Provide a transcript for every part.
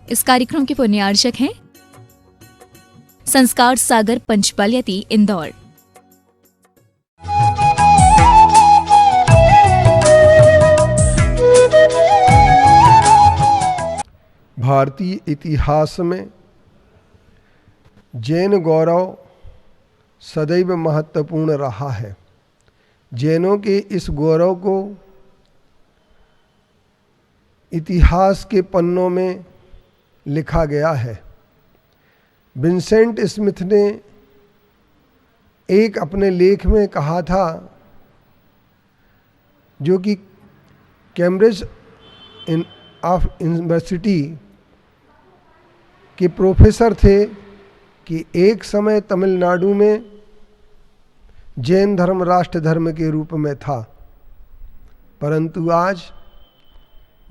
इस कार्यक्रम के पुण्यार्चक हैं संस्कार सागर पंचपलियती इंदौर। भारतीय इतिहास में जैन गौरव सदैव महत्वपूर्ण रहा है। जैनों के इस गौरव को इतिहास के पन्नों में लिखा गया है। विंसेंट स्मिथ ने एक अपने लेख में कहा था, जो कि कैम्ब्रिज यूनिवर्सिटी के प्रोफेसर थे, कि एक समय तमिलनाडु में जैन धर्म राष्ट्र धर्म के रूप में था, परंतु आज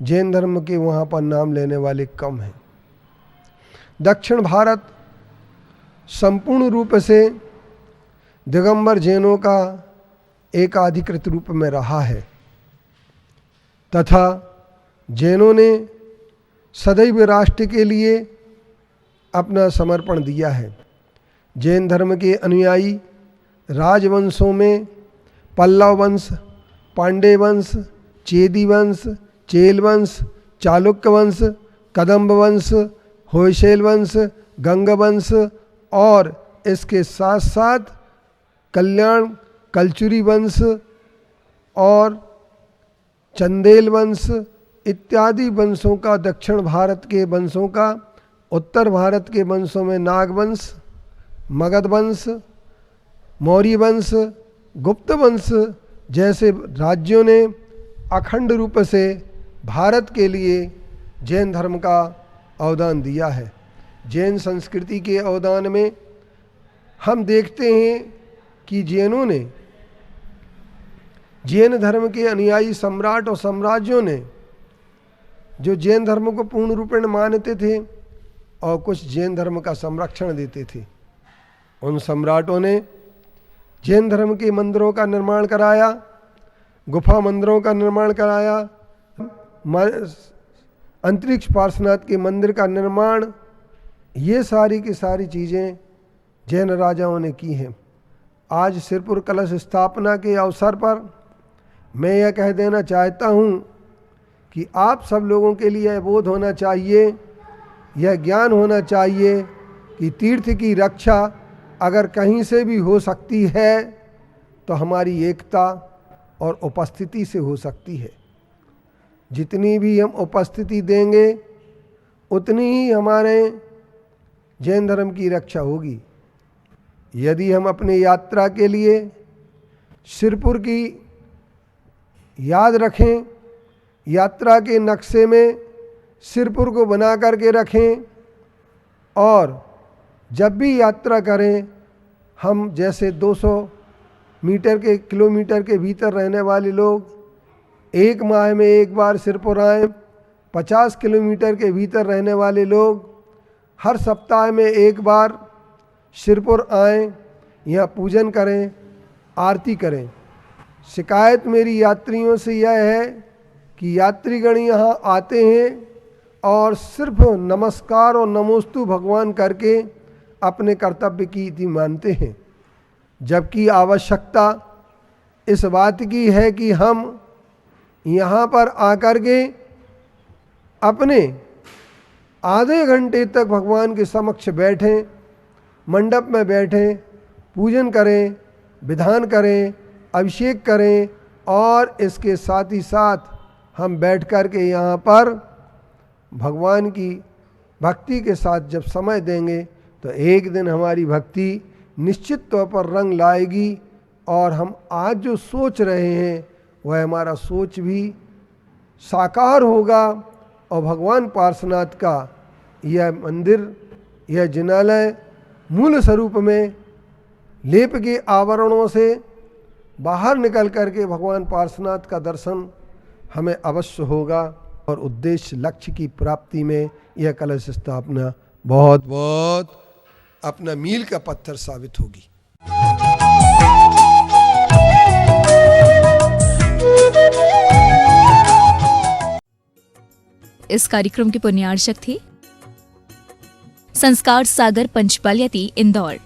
जैन धर्म के वहाँ पर नाम लेने वाले कम हैं। दक्षिण भारत संपूर्ण रूप से दिगंबर जैनों का एक अधिकृत रूप में रहा है, तथा जैनों ने सदैव राष्ट्र के लिए अपना समर्पण दिया है। जैन धर्म के अनुयायी राजवंशों में पल्लव वंश, पांडे वंश, चेदी वंश, चेल वंश, चालुक्य वंश, कदम्ब वंश, होयसैल वंश, गंग वंश और इसके साथ साथ कल्याण कलचुरी वंश और चंदेल वंश इत्यादि वंशों का, दक्षिण भारत के वंशों का, उत्तर भारत के वंशों में नागवंश, मगध वंश, मौर्य वंश, गुप्त वंश जैसे राज्यों ने अखंड रूप से भारत के लिए जैन धर्म का अवदान दिया है। जैन संस्कृति के अवदान में हम देखते हैं कि जैनों ने, जैन धर्म के अनुयायी सम्राट और साम्राज्यों ने, जो जैन धर्म को पूर्ण रूपेण मानते थे और कुछ जैन धर्म का संरक्षण देते थे, उन सम्राटों ने जैन धर्म के मंदिरों का निर्माण कराया, गुफा मंदिरों का निर्माण कराया, अंतरिक्ष पार्श्वनाथ के मंदिर का निर्माण, ये सारी की सारी चीज़ें जैन राजाओं ने की हैं। आज सिरपुर कलश स्थापना के अवसर पर मैं यह कह देना चाहता हूँ कि आप सब लोगों के लिए यह बोध होना चाहिए, यह ज्ञान होना चाहिए कि तीर्थ की रक्षा अगर कहीं से भी हो सकती है तो हमारी एकता और उपस्थिति से हो सकती है। जितनी भी हम उपस्थिति देंगे उतनी ही हमारे जैन धर्म की रक्षा होगी। यदि हम अपनी यात्रा के लिए सिरपुर की याद रखें, यात्रा के नक्शे में सिरपुर को बना करके रखें, और जब भी यात्रा करें हम जैसे 200 मीटर के किलोमीटर के भीतर रहने वाले लोग एक माह में एक बार सिरपुर आएँ, 50 किलोमीटर के भीतर रहने वाले लोग हर सप्ताह में एक बार सिरपुर आएँ, यहाँ पूजन करें, आरती करें। शिकायत मेरी यात्रियों से यह है कि यात्रीगण यहाँ आते हैं और सिर्फ नमस्कार और नमोस्तु भगवान करके अपने कर्तव्य की इति मानते हैं, जबकि आवश्यकता इस बात की है कि हम यहाँ पर आकर के अपने आधे घंटे तक भगवान के समक्ष बैठें, मंडप में बैठें, पूजन करें, विधान करें, अभिषेक करें, और इसके साथ ही साथ हम बैठ कर के यहाँ पर भगवान की भक्ति के साथ जब समय देंगे तो एक दिन हमारी भक्ति निश्चित तौर पर रंग लाएगी, और हम आज जो सोच रहे हैं वह हमारा सोच भी साकार होगा, और भगवान पार्श्वनाथ का यह मंदिर, यह जिनालय मूल स्वरूप में लेप के आवरणों से बाहर निकल करके भगवान पार्श्वनाथ का दर्शन हमें अवश्य होगा, और उद्देश्य लक्ष्य की प्राप्ति में यह कलश स्थापना बहुत बहुत अपना मील का पत्थर साबित होगी। इस कार्यक्रम के पुण्यार्चक थे संस्कार सागर पंचपालियाती इंदौर।